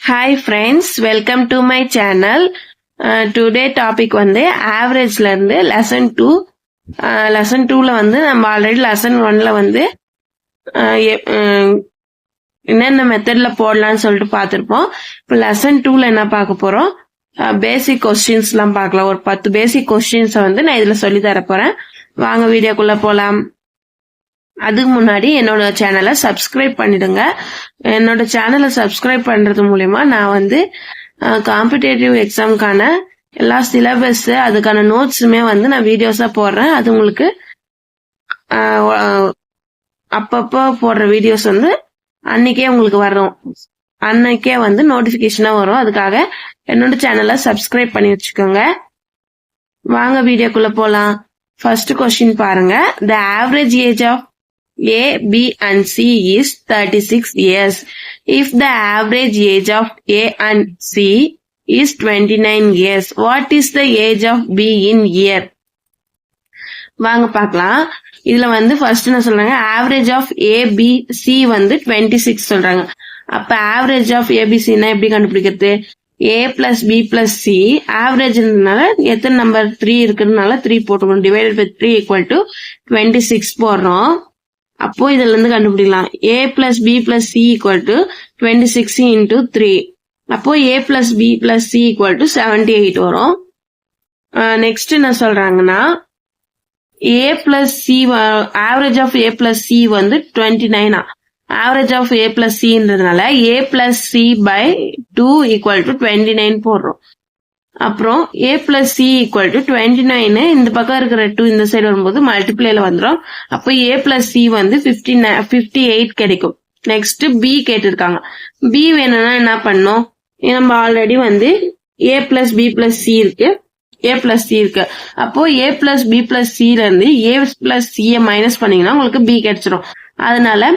Hi friends, welcome to my channel. Today topic வந்து averageல இருந்து lesson 2. lesson 2ல வந்து நம்ம ஆல்ரெடி lesson 1ல வந்து என்னென்ன மெத்தட்ல போடலாம்னு சொல்லிட்டு பார்த்திருப்போம். இப்போ lesson 2ல என்ன பார்க்க போறோம்? பேசிக் கொஸ்டின்ஸ்லாம் பார்க்கலாம். ஒரு 10 பேசிக் கொஸ்டின்ஸை வந்து நான் இதுல சொல்லி தர போறேன். வாங்க வீடியோக்குள்ள போலாம். அதுக்கு முன்னாடி என்னோட சேனலை சப்ஸ்கிரைப் பண்ணிடுங்க. என்னோட சேனலை சப்ஸ்கிரைப் பண்றது மூலமா நான் வந்து காம்படிட்டிவ் எக்ஸாமுக்கான எல்லா சிலபஸ் அதுக்கான நோட்ஸுமே வந்து நான் வீடியோஸா போடுறேன். அது உங்களுக்கு அப்பப்போ போடுற வீடியோஸ் வந்து அன்னைக்கே உங்களுக்கு வரும். அன்னைக்கே வந்து நோட்டிபிகேஷனா வரும். அதுக்காக என்னோட சேனலை சப்ஸ்கிரைப் பண்ணி வச்சுக்கோங்க. வாங்க வீடியோக்குள்ள போலாம். ஃபர்ஸ்ட் கொஸ்டின் பாருங்க. The average age of A, B and C is 36 years. If the average age of A and C is 29 years, what is the age of B in year? வாங்க பார்க்கலாம். இதுல வந்து ஃபர்ஸ்ட் என்ன சொல்றாங்க, average of A, B, C வந்து 26 சொல்றாங்க. அப்ப average of ஏபிசின்னா எப்படி கண்டுபிடிக்கிறது? A plus B plus C ஆவரேஜ்னால எத்தனை நம்பர் 3 இருக்குறதுனால 3 போட்டுக்கணும். டிவைடட் பை 3 ஈக்குவல் டு 26 போடுறோம். அப்போ இதுல இருந்து கண்டுபிடிக்கலாம். A plus B plus C equal to 26 into 3. அப்போ A plus B plus C equal to 78 வரும். நெக்ஸ்ட் என்ன சொல்றாங்கன்னா, A plus C average of A plus C வந்து 29. ஆவரேஜ் ஆஃப் A plus Cன்றதுனால A plus C by 2 equal to 29 போடுறோம். அப்புறம் A plus C equal to 29 இந்த பக்கம் இருக்கிற 2 இந்த சைடு வரும்போது மல்டிப்ளைல வந்துடும். அப்போ A plus C வந்து 58 கிடைக்கும். நெக்ஸ்ட் B கேட்டிருக்காங்க. B வேணும்னா என்ன பண்ணும்? நம்ம ஆல்ரெடி வந்து A plus B plus C இருக்கு, A plus C இருக்கு. அப்போ A plus B plus C ல இருந்து A plus C மைனஸ் பண்ணீங்கன்னா உங்களுக்கு B கிடைச்சிடும். அதனால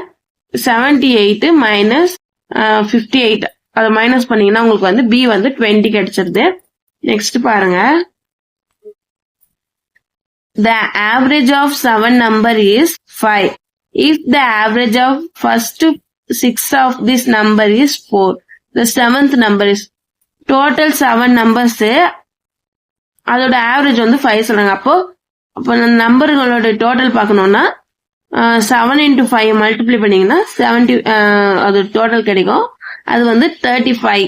78 மைனஸ் 58 அதை மைனஸ் பண்ணீங்கன்னா உங்களுக்கு வந்து B வந்து 20 கிடைச்சிருது. நெக்ஸ்ட் பாருங்க. The average of 7 number is 5. If the average of first 6 of this number is 4, the 7th number is total 7 numbers. அதோட ஆவரேஜ் வந்து 5 சொல்றாங்க. அப்போ நம்பர்களோட டோட்டல் பார்க்கணும்னா 7 into 5 மல்டிப்ளை பண்ணீங்கன்னா 70 அது டோட்டல் கிடைக்கும். அது வந்து 35.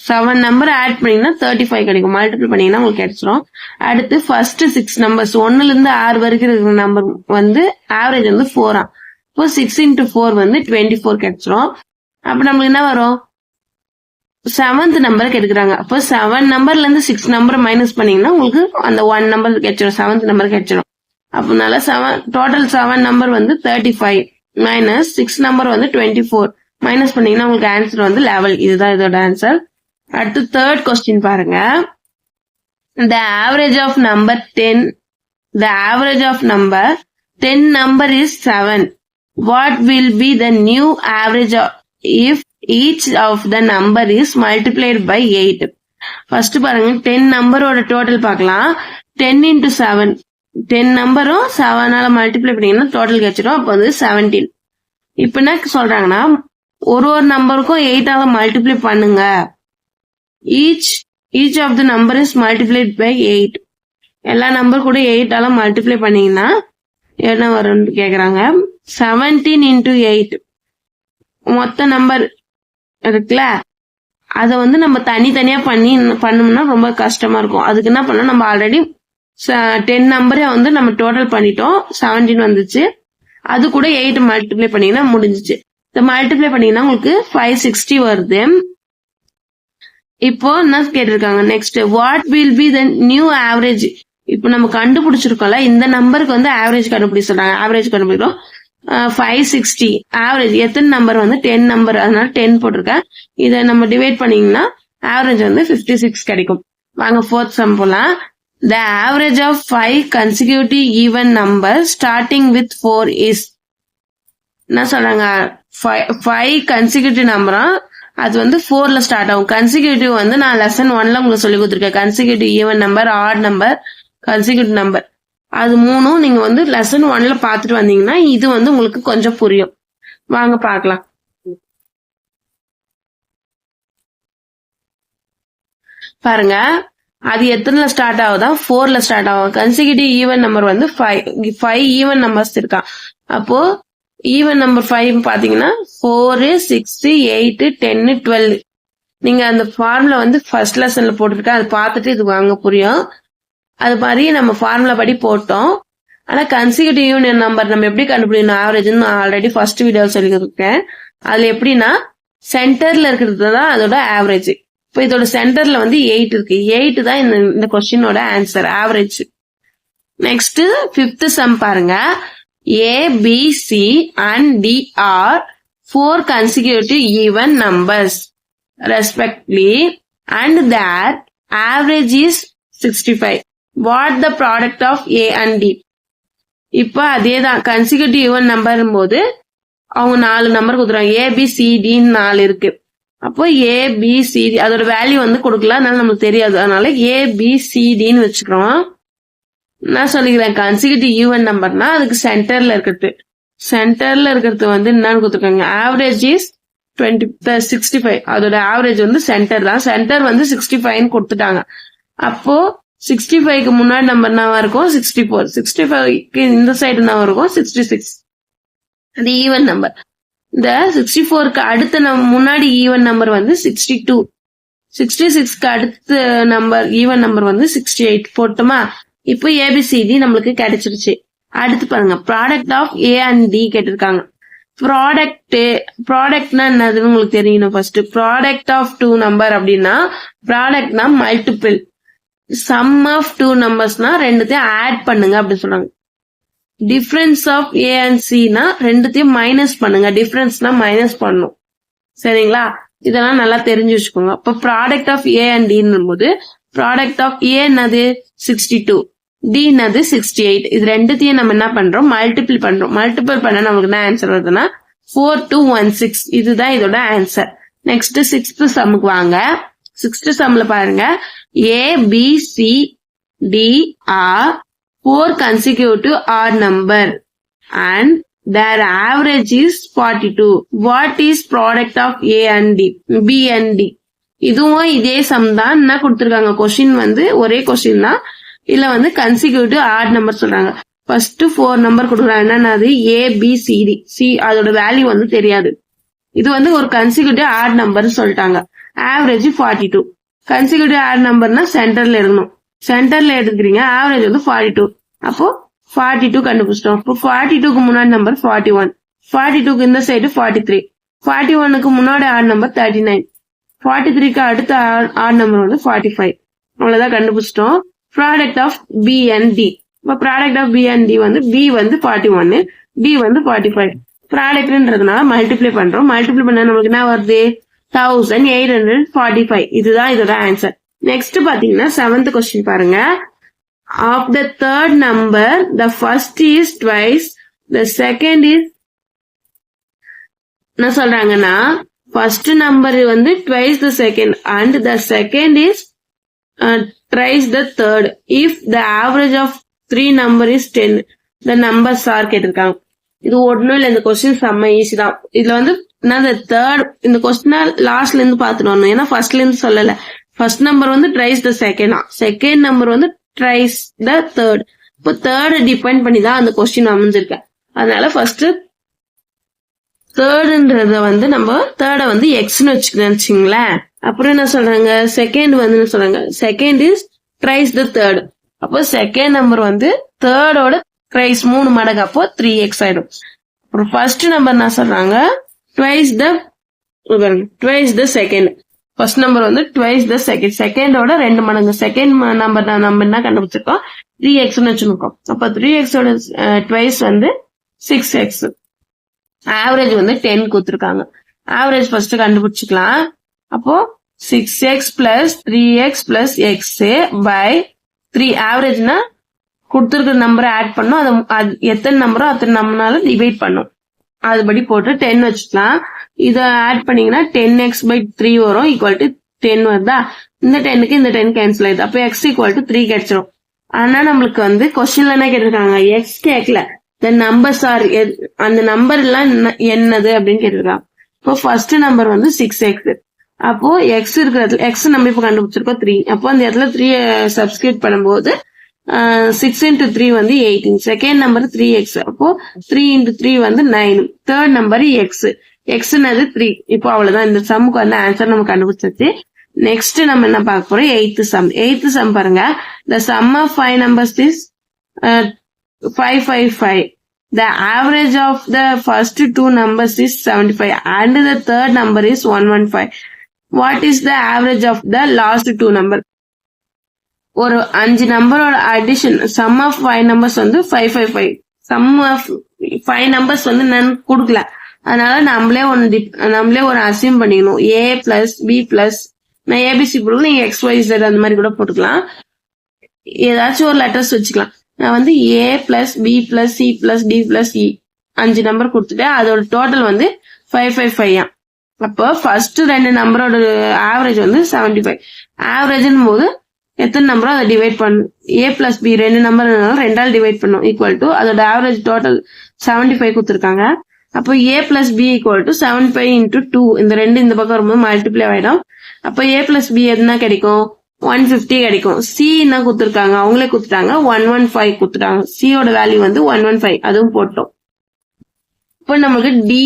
7 நம்பர் ஆட் பண்ணீங்கன்னா 35 கிடைக்கும். மல்டிப்ளை பண்ணீங்கன்னா உங்களுக்கு கிடைச்சிடும். அடுத்து ஃபர்ஸ்ட் 6 நம்பர்ஸ் 1ல இருந்து 6 வரைக்கும் இருக்கிற நம்பர் வந்து ஆவரேஜ் வந்து 4. இப்போ 6 into 4 வந்து 24 கிடைச்சிடும். அப்ப நம்மளுக்கு என்ன வரும்? 7th number கிடைக்கிறாங்க. அப்போ 7 நம்பர்ல இருந்து 6 நம்பர் மைனஸ் பண்ணீங்கன்னா உங்களுக்கு அந்த 1 நம்பர் கிடைச்சிடும். 7th நம்பர் கிடைச்சிடும். அப்பனால டோட்டல் 7 நம்பர் வந்து 35 மைனஸ் 6 நம்பர் வந்து 24 மைனஸ் பண்ணீங்கன்னா உங்களுக்கு ஆன்சர் வந்து 11. இதுதான் இதோட ஆன்சர். அடுத்து தேர்ட் கொஸ்டின் பாருங்க. The average of number 10. The average of number 10 number is 7. What will be the new average if each of the number is multiplied by 8? First பாருங்க, 10 நம்பரோட டோட்டல் பார்க்கலாம். 10 into 7 10 நம்பரும் 7ஆல multiply பண்ணீங்கன்னா total கிடைச்சிடும். அப்போ வந்து 17. இப்ப என்ன சொல்றாங்கன்னா, ஒரு நம்பருக்கும் 8ஆல மல்டிப்ளை பண்ணுங்க. each of the number is multiplied by 8. எல்லா நம்பர் கூட 8ஆல மல்டிப்ளை பண்ணீங்கன்னா என்ன வரும்னு கேக்குறாங்க. 17 into 8 மொத்த நம்பர் இருக்குல்ல, அத வந்து நம்ம தனித்தனியா பண்ணோம்னா ரொம்ப கஷ்டமா இருக்கும். அதுக்கு என்ன பண்ணோம், நம்ம ஆல்ரெடி 10 நம்பரே வந்து நம்ம டோட்டல் பண்ணிட்டோம். 17 வந்துச்சு. அது கூட 8 மல்டிப்ளை பண்ணீங்கன்னா முடிஞ்சிச்சு. இந்த மல்டிப்ளை பண்ணீங்கன்னா உங்களுக்கு 560 வருது. இப்போ என்ன கேட்டிருக்காங்க, next what will be the new average? இப்போ நம்ம கண்டுபிடிச்சிருக்கோம்ல, இந்த நம்பருக்கு வந்து ஆவரேஜ் கண்டுபிடி சொல்றாங்க. ஆவரேஜ் கண்டுபிடிக்கிறோம். 560 ஆவரேஜ் எத்தனை நம்பர் வந்து 10 நம்பர், அதனால 10 போட்டிருக்கேன். இதை நம்ம டிவைட் பண்ணீங்கன்னா ஆவரேஜ் வந்து 56 கிடைக்கும். வாங்க ஃபோர்த் சம் போலாம். The average of 5 consecutive even numbers starting with 4 is. என்ன சொல்றாங்க, 5 consecutive நம்பரா, அது வந்து 4ல ஸ்டார்ட் ஆகும். கன்சிக்யூட்டிவ் வந்து நான் லெசன் 1ல உங்களுக்கு சொல்லி கொடுத்துருக்கேன். Consecutive even number, add number, consecutive number, அது மூணும் நீங்க வந்து லெசன் 1ல பாத்துட்டு வந்தீங்கன்னா இது வந்து உங்களுக்கு கொஞ்சம் புரியும். வாங்க பார்க்கலாம். பாருங்க அது எத்தனைல ஸ்டார்ட் ஆகுதா 4ல ஸ்டார்ட் ஆகும். கன்சிக்யூட்டிவ் ஈவன் நம்பர் வந்து 5 ஈவன் நம்பர்ஸ் இருக்கான். அப்போ ஈவன் நம்பர் 5 பாத்தீங்கன்னா 4 6 8 10 12. நீங்க அந்த ஃபார்முலா வந்து ஃபர்ஸ்ட் லெசன்ல போட்டுருக்கேன், அது பார்த்துட்டு இது வாங்க புரியும். அது மாதிரி நம்ம ஃபார்முலா படி போட்டோம். ஆனா கன்சிக்யூட்டிவ் யூனியன் நம்பர் நம்ம எப்படி கண்டுபிடிக்கணும் ஆவரேஜ்னு நான் ஆல்ரெடி ஃபர்ஸ்ட் வீடியோ சொல்லியிருக்கேன். அதுல எப்படின்னா சென்டர்ல இருக்கிறது தான் அதோட ஆவரேஜ். இப்போ இதோட சென்டர்ல வந்து 8 இருக்கு. 8 தான் இந்த கொஸ்டினோட answer average. Next 5th sum பாருங்க. A, B, C and D are 4 consecutive even numbers respectively and their average is 65. What the product of A and D? இப்போ அதேதான் கன்சிக்யூட்டிவ் ஈவன் நம்பர் போது அவங்க 4 நம்பர் கொடுத்துறாங்க. ABCD 4 இருக்கு. அப்போ ABCD அதோட value வந்து கொடுக்கல, அதனால நமக்கு தெரியாது. அதனால ABCDன்னு வச்சுக்கிறோம். நான் சொல்லிக்கிறேன் கன்சிக்யூட்டிவ் ஈவன் நம்பர்னா அதுக்கு சென்டர்ல இருக்கிறது வந்து என்னன்னு கொடுத்துருக்காங்க. Average is 65. அதோட ஆவரேஜ் வந்து சென்டர் தான். சென்டர் வந்து 65 கொடுத்துட்டாங்க. அப்போ 65க்கு முன்னாடி நம்பர் என்னவா இருக்கும் 64. 65க்கு இந்த சைடு என்னவா இருக்கும் 66. அது ஈவன் நம்பர். இந்த 64க்கு அடுத்த முன்னாடி ஈவன் நம்பர் வந்து 62. 66க்கு அடுத்த நம்பர் ஈவன் நம்பர் வந்து 68 போட்டுமா. இப்போ ஏபிசிடி நம்மளுக்கு கிடைச்சிருச்சு. அடுத்து பாருங்க product of A and D கேட்டிருக்காங்க. ப்ராடக்ட்னா என்னதுன்னு உங்களுக்கு தெரியணும். ஃபர்ஸ்ட் ப்ராடக்ட் ஆஃப் 2 நம்பர் அப்படின்னா ப்ராடக்ட்னா மல்டிபிள். சம் ஆஃப் 2 நம்பர்ஸ்னா ரெண்டுத்தையும் ஆட் பண்ணுங்க அப்படின்னு சொல்றாங்க. டிஃபரன்ஸ் ஆஃப் ஏ அண்ட் சினா ரெண்டுத்தையும் மைனஸ் பண்ணுங்க. டிஃபரன்ஸ்னா மைனஸ் பண்ணும். சரிங்களா, இதெல்லாம் நல்லா தெரிஞ்சு வச்சுக்கோங்க. அப்ப ப்ராடக்ட் ஆஃப் ஏ அண்ட் டின்னும் போது ப்ராடக்ட் ஆஃப் ஏ என்னது 62, டி என்னது 68. இது ரெண்டுத்தையும் நம்ம என்ன பண்றோம் மல்டிபிள் பண்றோம். மல்டிபிள் பண்ண நமக்கு என்ன ஆன்சர் வருதுன்னா 4216. இதுதான் இதோட ஆன்சர். நெக்ஸ்ட் 6th சம்முக்கு வாங்க. 6th சம்ல பாருங்க A B C D are 4 consecutive odd number and their average is 42. What is product of A and D? B and D. இதுவும் இதே சம் தான். என்ன கொடுத்திருக்காங்க கொஸ்டின் வந்து ஒரே கொஸ்டின் தான். இதுல வந்து consecutive odd number சொல்றாங்க. ஃபர்ஸ்ட் 4 நம்பர் கொடுக்குறாங்க. என்னன்னா ABCD. சி அதோட வேல்யூ வந்து தெரியாது. இது வந்து ஒரு consecutive odd number சொல்லிட்டாங்க. ஆவரேஜ் 42. consecutive odd நம்பர்னா சென்டர்ல இருக்கணும். சென்டர்ல எடுக்கிறீங்க. ஆவரேஜ் வந்து 42. அப்போ 42 கண்டுபிடிச்சிட்டோம். இப்போ 42க்கு முன்னாடி நம்பர் 41. 42க்கு இந்த சைடு 43. 41க்கு முன்னாடி ஆட் நம்பர் 39. 43க்கு அடுத்த ஆட் நம்பர் வந்து 45. அவ்வளவுதான் கண்டுபிடிச்சிட்டோம். Product of B and D. இப்போ product of B and D வந்து பி வந்து 41, டி வந்து 45. ப்ராடக்ட்ன்றதுனால மல்டிப்ளை பண்றோம். மல்டிப்ளை பண்ணா நமக்கு என்ன வருது 1845. இதுதான் இதோட ஆன்சர். நெக்ஸ்ட் பாத்தீங்கன்னா 7th கொஸ்டின் பாருங்க. Of the third number, the first is twice, the second is என்ன சொல்றாங்கன்னா first number வந்து twice the second and the second is thrice the third. If the average of 3 number is 10, the numbers are கேட்டிருக்காங்க. இது ஒன்னும் இல்ல, இந்த question செம்ம easy தான். இதுல வந்து தேர்ட் இந்த கொஸ்டின் லாஸ்ட்ல இருந்து பாத்துட்டு ஏன்னா ஃபர்ஸ்ட்ல இருந்து சொல்லல. ஃபர்ஸ்ட் நம்பர் வந்து ட்ரைஸ் த செகண்ட், செகண்ட் நம்பர் வந்து ட்ரைஸ் த தேர்ட். இப்போ தேர்ட் டிபெண்ட் பண்ணி தான் அந்த கொஸ்டின் அமைஞ்சிருக்கு. அதனால ஃபர்ஸ்ட் தேர்டுன்றத வந்து நம்ம தேர்ட வந்து எக்ஸ்ன்னு வச்சுங்களேன். அப்புறம் என்ன சொல்றாங்க செகண்ட் வந்து என்ன சொல்றாங்க செகண்ட் இஸ் ட்ரைஸ் த தேர்ட். அப்போ செகண்ட் நம்பர் வந்து தேர்டோட ட்ரைஸ் 3 மடங்கு, அப்போ 3x ஆயிடும். அப்புறம் ஃபர்ஸ்ட் நம்பர் என்ன சொல்றாங்க twice the second. First number வந்து ட்வைஸ் த செகண்ட், செகண்டோட 2 மடங்கு. செகண்ட் நம்பர் நம்ம என்ன கண்டுபிடிச்சிருக்கோம் 3xன்னு வச்சிருக்கோம். அப்ப 3xோட ட்வைஸ் வந்து 6x. ஆவரேஜ் வந்து 10 கொடுத்துருக்காங்க. ஆவரேஜ் ஃபர்ஸ்ட் கண்டுபிடிச்சிக்கலாம். அப்போ 6x plus 3x plus x by 3. ஆவரேஜ்னா கொடுத்துருக்கிற நம்பரை ஆட் பண்ணும். அது எத்தனை நம்பரோ அத்தனை நம்பர்னால டிவைட் பண்ணும். அதுபடி போட்டு 10 வச்சுக்கலாம். இதை ஆட் பண்ணீங்கன்னா 10x by 3 வரும், ஈக்குவல் டு 10 வருதா. இந்த 10க்கு இந்த 10 கேன்சல் ஆயிடுது. அப்போ x ஈக்குவல் டு 3 கிடைச்சிரும். ஆனா நம்மளுக்கு வந்து கொஸ்டின்ல என்ன கேட்டிருக்காங்க x கேட்கல, the numbers are அந்த நம்பர் எல்லாம் என்னது அப்படின்னு கேட்டிருக்காங்க. இப்போ ஃபர்ஸ்ட் நம்பர் வந்து 6x, அப்போ எக்ஸ் இருக்கிற இடத்துல எக்ஸ் நம்ம இப்ப கண்டுபிடிச்சிருக்கோம் 3. அப்போ அந்த இடத்துல 3 சப்ஸ்கிரைப் பண்ணும்போது 6 into 3 வந்து 18. Second number 3x. அப்போ 3 into 3 வந்து 9. Third number x. எக்ஸ்னது 3. இப்போ அவ்வளவுதான், இந்த சம்முக்கு வந்து ஆன்சர் நம்ம கண்டுபிடிச்சாச்சு. நெக்ஸ்ட் நம்ம என்ன பார்க்க போறோம், எய்த் சம். எய்த் சம் பாருங்க. The sum of 5 numbers is 555. The average of the first 2 numbers is 75 and the third number is 115. What is the average of the last 2 number? ஒரு 5 நம்பரோட addition sum of 5 numbers வந்து 555. sum of 5 numbers வந்து நான் கொடுக்கல, அதனால நம்மளே ஒரு assume பண்ணிக்கணும். a plus b plus நான் ஏபிசி போடுவோம், நீங்க XYZ அந்த மாதிரி கூட போட்டுக்கலாம், ஏதாச்சும் ஒரு லெட்டர்ஸ் வச்சுக்கலாம். நான் வந்து a plus B plus C plus D plus E 5 number கொடுத்துட்டேன். அதோட டோட்டல் வந்து 555. அப்போ ஃபர்ஸ்ட் 2 நம்பரோட ஆவரேஜ் வந்து 75. ஆவரேஜ்னும் போது எத்தனை நம்பரோ அதை டிவைட் பண்ணும். a பிளஸ் பி 2 நம்பர் 2ஆல் டிவைட் பண்ணும், ஈக்குவல் டு அதோட ஆவரேஜ் டோட்டல் 75 கொடுத்துருக்காங்க. அப்போ a plus B equal to 75 into 2. இந்த 2 இந்த பக்கம் வரும்போது மல்டிப்ளை ஆயிடும். அப்போ a பிளஸ் பி எதுனா கிடைக்கும், 150 கிடைக்கும். சி என்ன கொடுத்துருக்காங்க, அவங்களே கொடுத்துட்டாங்க, 115 கொடுத்துட்டாங்க. சியோட வேல்யூ வந்து 115, அதுவும் போட்டோம். இப்போ நம்மளுக்கு டி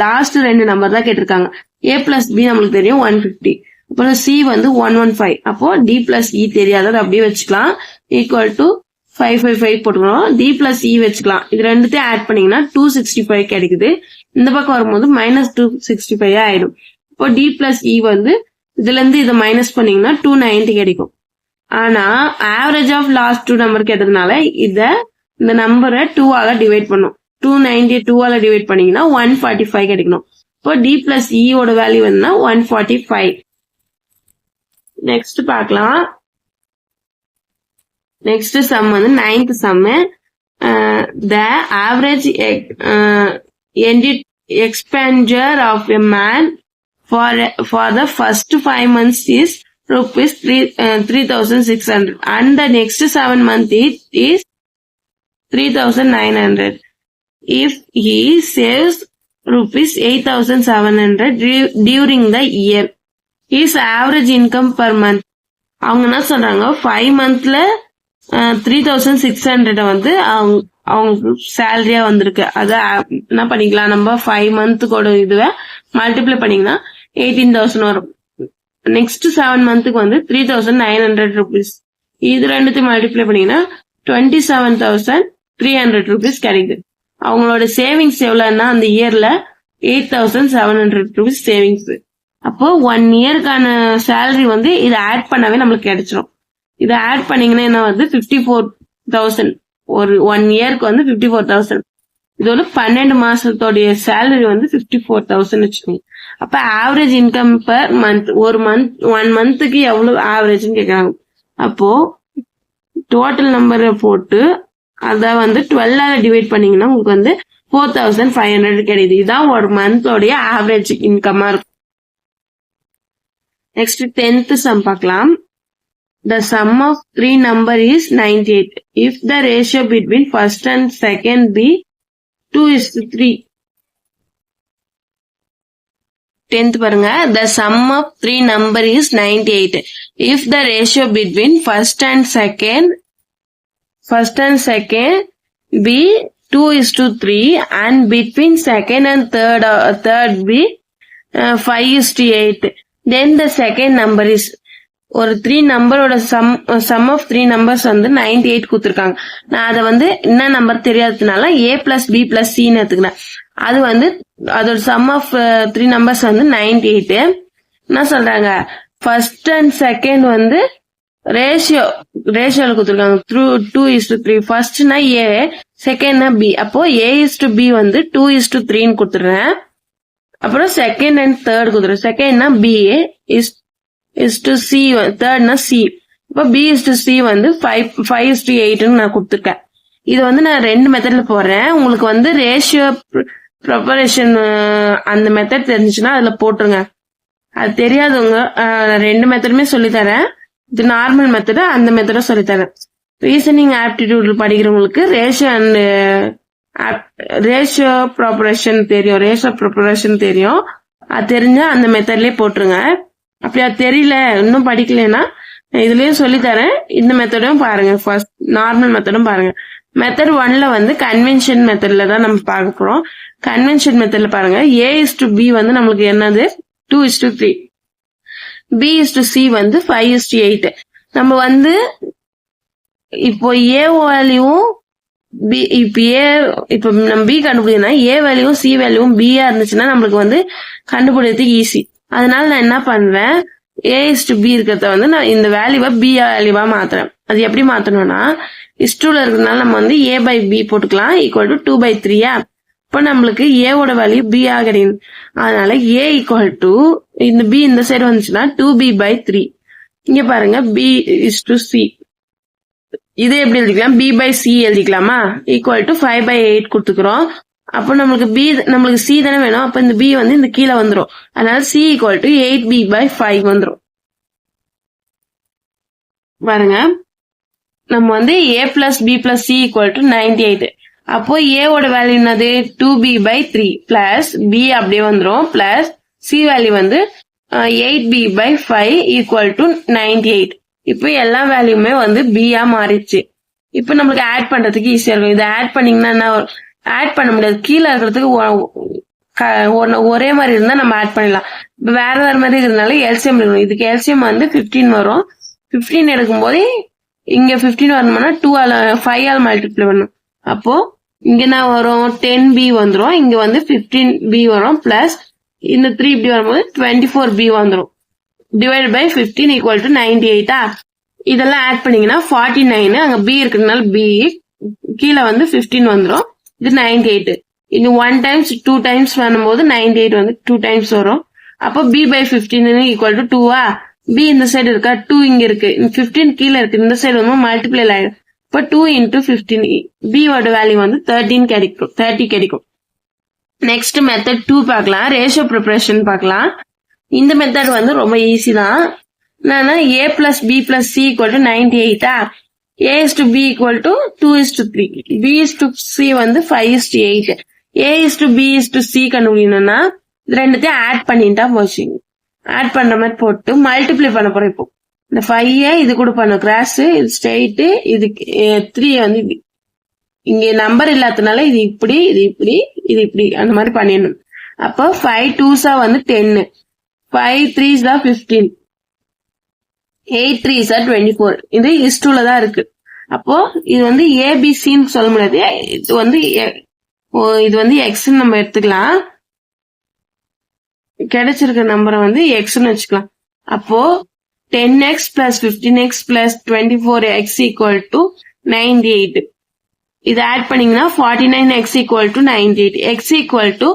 லாஸ்ட் 2 நம்பர் தான் கேட்டிருக்காங்க. a பிளஸ் பி நம்மளுக்கு தெரியும் 150, அப்புறம் சி வந்து 115. அப்போ டி பிளஸ் இ தெரியாதது அப்படியே வச்சுக்கலாம், ஈக்குவல் டு 555 போட்டுக்கணும். டி பிளஸ் இ வச்சுக்கலாம். இது ரெண்டுத்தையும் ஆட் பண்ணீங்கன்னா 265 கிடைக்குது. இந்த பக்கம் வரும்போது -265 ஆயிடும். இப்போ டி பிளஸ் இ வந்து இதுல இருந்து இதை மைனஸ் பண்ணீங்கன்னா 290 கிடைக்கும். ஆனா ஆவரேஜ் ஆஃப் லாஸ்ட் 2 நம்பர் கேட்டதுனால இந்த நம்பரை 2ஆல டிவைட் பண்ணும். 290 2ஆல டிவைட் பண்ணீங்கன்னா 145 கிடைக்கணும். இப்போ டி பிளஸ் இ ஓட வேல்யூ வந்து 145. நெக்ஸ்ட் பார்க்கலாம். நெக்ஸ்ட் சம் வந்து 9th sum. The average expenditure of a man for the first 5 months is rupees 3,600 and the next 7 months is 3,900. If he saves rupees 8,700 during the year, his average income per month. அவங்க என்ன சொல்றாங்க, 5 monthல 3,600 வந்து அவங்களுக்கு சேலரியா வந்திருக்கு. அத என்ன பண்ணிக்கலாம், நம்ம 5 மந்த்துக்கோட இதுவை மல்டிப்ளை பண்ணீங்கன்னா 18,000 வரும். நெக்ஸ்ட் 7 மந்த்துக்கு வந்து 3,900 rupees. இது ரெண்டுத்தையும் மல்டிப்ளை பண்ணீங்கன்னா 27,300 rupees கிடைக்குது. அவங்களோட சேவிங்ஸ் எவ்வளவுன்னா அந்த இயர்ல 8,700 rupees சேவிங்ஸ். அப்போ 1 இயர்க்கான சேலரி வந்து இதை ஆட் பண்ணாவே நம்மளுக்கு கிடைச்சிரும். இதை ஆட் பண்ணீங்கன்னா என்ன வந்து 54,000. ஒரு 1 இயருக்கு வந்து 54,000. இதோட 12 மாசத்தோடைய சேலரி வந்து 54,000 வச்சுக்கோங்க. அப்ப ஆவரேஜ் இன்கம் பர் மந்த், ஒரு மந்த் 1 மந்த்துக்கு எவ்வளவு ஆவரேஜ்னு கேக்குறாங்க. அப்போ டோட்டல் நம்பரை போட்டு அத வந்து 12ஆல டிவைட் பண்ணீங்கன்னா உங்களுக்கு வந்து 4,500 கிடைக்குது. இதுதான் ஒரு மந்தோடைய ஆவரேஜ் இன்கமா இருக்கும். நெக்ஸ்ட் 10th சம் பார்க்கலாம். The sum of 3 number is 98. If the ratio between first and second be 2:3. 10th பாருங்க. The sum of 3 number is 98. If the ratio between first and second be 2:3 and between second and third be 5:8, then the second number is. ஒரு 3 நம்பரோட some of 3 numbers வந்து 98 கொடுத்துருக்காங்க. நான் அதை வந்து என்ன number தெரியாததுனால a பிளஸ் பி பிளஸ் சின்னு எடுத்துக்கிறேன். அது வந்து அதோட சம் ஆஃப் 3 நம்பர்ஸ் வந்து 98. என்ன சொல்றாங்க, ஃபர்ஸ்ட் அண்ட் செகண்ட் வந்து ரேஷியோல கொடுத்துருக்காங்க 2:3. ஃபர்ஸ்ட்னா a, செகண்ட்னா b. அப்போ a:b வந்து 2:3 கொடுத்துடுறேன். அப்புறம் செகண்ட் அண்ட் தேர்ட் கொடுத்துறேன். செகண்ட்னா b is to c, thirdனா c. இப்போ b is to c வந்து 5:8 நான் கொடுத்துருக்கேன். இது வந்து நான் 2 மெத்தட்ல போடுறேன். உங்களுக்கு வந்து ரேஷியோ ப்ரொபரேஷன் அந்த மெத்தட் தெரிஞ்சுச்சுன்னா அதுல போட்டுருங்க. அது தெரியாதவங்க 2 மெத்தடுமே சொல்லித்தரேன். இது நார்மல் மெத்தடு, அந்த மெத்தடும் சொல்லித்தரேன். ரீசனிங் ஆப்டிடியூட் படிக்கிறவங்களுக்கு ரேஷியோ ப்ரொபரேஷன் தெரியும். அது தெரிஞ்சா அந்த மெத்தட்லயே போட்டுருங்க. அப்படி அது தெரியல இன்னும் படிக்கலைன்னா இதுலயும் சொல்லித்தரேன். இந்த மெத்தடும் பாருங்க, ஃபர்ஸ்ட் நார்மல் மெத்தடும் பாருங்க. மெத்தட் 1ல வந்து கன்வென்ஷன் மெத்தட்ல தான் நம்ம பார்க்க போறோம். கன்வென்ஷன் மெத்தட்ல பாருங்க, A:B வந்து நம்மளுக்கு என்னது 2:3, B:C வந்து 5:8. நம்ம வந்து இப்போ A வேல்யூவும் இப்ப நம்ம B கண்டுபிடிக்கணும்னா A வேல்யூவும் C வேல்யூவும் B-ஆ இருந்துச்சுன்னா நம்மளுக்கு வந்து கண்டுபிடிக்கிறதுக்கு ஈஸி. அதனால நான் என்ன பண்ணுவேன், A:B இருக்கிறத வந்து நான் இந்த வேல்யூவை B வேல்யூவா மாத்துறேன். அது எப்படி மாத்தணும்னா, இஸ்டூல இருக்கிறதுனால நம்ம வந்து A/B போட்டுக்கலாம் ஈக்குவல் டு 2/3. இப்ப நம்மளுக்கு A ஓட வேல்யூ B ஆ கிடையாது. அதனால A ஈக்குவல் டு இந்த B இந்த சைடு வந்துச்சுன்னா 2B/3. இங்க பாருங்க B:C. இது எப்படி எழுதிக்கலாம், B/C எழுதிக்கலாமா, ஈக்குவல் டு 5/8 கொடுத்துக்கிறோம். அப்போ நம்மளுக்கு C தானே வேணும். அப்ப இந்த B வந்து இந்த கீழே வந்துடும். அதனால C ஈக்குவல் டு 8B/5 வந்துடும். பாருங்க, நம்ம வந்து A+B+C ஈக்குவல் டு 98. அப்போ A ஓட வேல்யூ என்னது 2B/3 பிளஸ் B அப்படியே வந்துடும் பிளஸ் C வேல்யூ வந்து 8B/5 ஈக்குவல் டு 98. இப்போ எல்லா வேல்யூமே வந்து B-ஆ மாறிடுச்சு. இப்போ நம்மளுக்கு ஆட் பண்றதுக்கு ஈஸியா இருக்கும். இதை ஆட் பண்ணீங்கன்னா என்ன, ஆட் பண்ண முடியாது. கீழே இருக்கிறதுக்கு ஒரே மாதிரி இருந்தா நம்ம ஆட் பண்ணிடலாம். இப்போ வேற வேற மாதிரி இருந்தாலும் எல்சிஎம் இருக்கணும். இதுக்கு எல்சிஎம் வந்து 15 வரும். 15 எடுக்கும் போது இங்க 15 வரணும்னா 5 மல்டிப்ளை பண்ணும். அப்போ இங்க என்ன வரும், 10B வந்துடும். இங்க வந்து 15B வரும் பிளஸ் இந்த 3 இப்படி வரும்போது 24B வந்துடும். Divide by 15 equal to 98. இதெல்லாம் ஆட் பண்ணீங்கன்னா 49. அங்க B இருக்கிறதுனால B, கீழே வந்து 15 வந்துடும். இது 98. இது 1 டைம்ஸ் 2 டைம்ஸ் பண்ணும்போது 98 வந்து 2 டைம்ஸ் வரும். அப்போ B/15 ஈக்குவல் டு 2. B இந்த சைடு இருக்கா, 2 இங்க இருக்கு, 15 கீழே இருக்கு, இந்த சைடு வந்து மல்டிப்ளை ஆயிடும். இப்போ 2 × 15, B ஓட வேல்யூ வந்து 30 கிடைக்கும். நெக்ஸ்ட் மெத்தட் 2 பார்க்கலாம், ரேஷியோ ப்ரிப்பரேஷன் பார்க்கலாம். இந்த மெத்தட் வந்து ரொம்ப ஈஸி தான். என்னன்னா A+B+C equal to 98. A:B equal to 2:3, B:C வந்து 5:8. A:B:C கண்டுபிடிக்கணும்னா இது ரெண்டுத்தையும் ஆட் பண்ணிட்டா போச்சு. ஆட் பண்ற மாதிரி போட்டு மல்டிப்ளை பண்ண போறோம். இப்போ இந்த 5 இது கூட பண்ணும் கிராஸ், இது ஸ்ட்ரெயிட், இது 3 வந்து இங்க நம்பர் இல்லாததுனால இது இப்படி, இது இப்படி, இது இப்படி, அந்த மாதிரி பண்ணிடணும். அப்போ 5 2s வந்து 10, 5 3s 15, 8 3s 24. இது இஸ்டூல தான் இருக்கு. அப்போ இது வந்து ABCன்னு சொல்ல முடியாது. இது வந்து எக்ஸ்ன்னு நம்ம எடுத்துக்கலாம். கிடைச்சிருக்க நம்பரை வந்து எக்ஸ்ன்னு வச்சுக்கலாம். அப்போ 10x plus 15x plus 24x equal to 98. இது ஆட் பண்ணீங்கன்னா 49x equal to 98. x equal to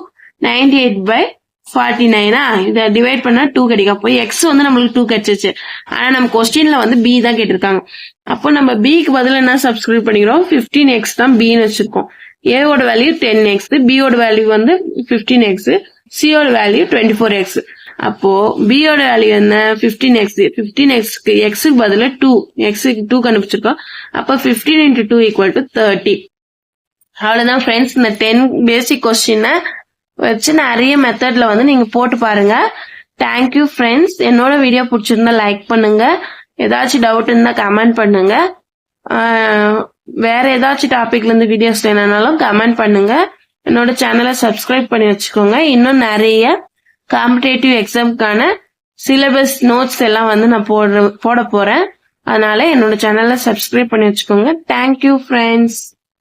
98/49. இதை டிவைட் பண்ணா 2 கிடைக்கும். அப்போ x வந்து நம்மளுக்கு 2 கிடைச்சிச்சு. ஆனா நம்ம கொஸ்டின்ல வந்து B தான் கேட்டிருக்காங்க. அப்போ நம்ம B-க்கு பதில் என்ன சப்ஸ்கிரைப் பண்ணிக்கிறோம், 15x தான் B-ன்னு வச்சிருக்கோம். A ஓட வேல்யூ 10x, B ஓட வேல்யூ வந்து 15x, C ஓட வேல்யூ 24x. அப்போ B ஓட வேல்யூ என்ன 15x. 15xக்கு xக்கு பதில 2, xக்கு 2 கண்டுபிடிச்சிருக்கோம். அப்போ 15 × 2 ஈக்குவல் டு 30. அவ்வளவுதான் ஃப்ரெண்ட்ஸ். இந்த 10 பேசிக் கொஸ்டினை வச்சு நிறைய மெத்தட்ல வந்து நீங்க போட்டு பாருங்க. Thank you friends. என்னோட வீடியோ பிடிச்சிருந்தா லைக் பண்ணுங்க. ஏதாச்சும் டவுட் இருந்தா கமெண்ட் பண்ணுங்க. வேற ஏதாச்சும் டாபிக்ல இருந்து வீடியோஸ் வேணும்னாலும் கமெண்ட் பண்ணுங்க. என்னோட சேனலை சப்ஸ்கிரைப் பண்ணி வச்சுக்கோங்க. இன்னும் நிறைய காம்படேட்டிவ் எக்ஸாம்க்கான சிலபஸ் நோட்ஸ் எல்லாம் வந்து நான் போட போறேன். அதனால என்னோட சேனலை சப்ஸ்கிரைப் பண்ணி வச்சுக்கோங்க. Thank you friends.